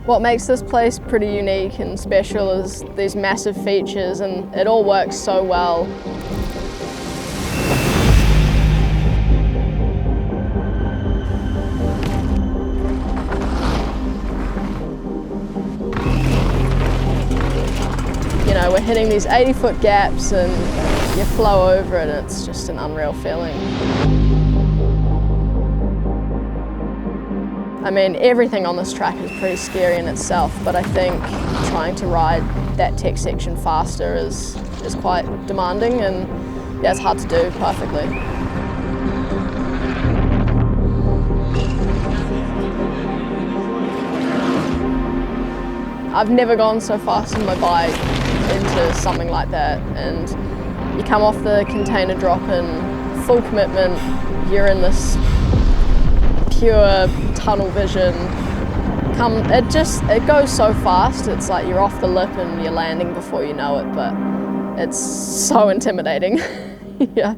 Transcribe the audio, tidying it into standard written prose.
What makes this place pretty unique and special is these massive features, and it all works so well. You know, we're hitting these 80-foot gaps and you flow over it, and it's just an unreal feeling. I mean, everything on this track is pretty scary in itself, but I think trying to ride that tech section faster is quite demanding, and yeah, it's hard to do perfectly. I've never gone so fast on my bike into something like that, and you come off the container drop-in, full commitment, you're in this pure tunnel vision. It goes so fast, it's like you're off the lip and you're landing before you know it, but it's so intimidating. Yeah.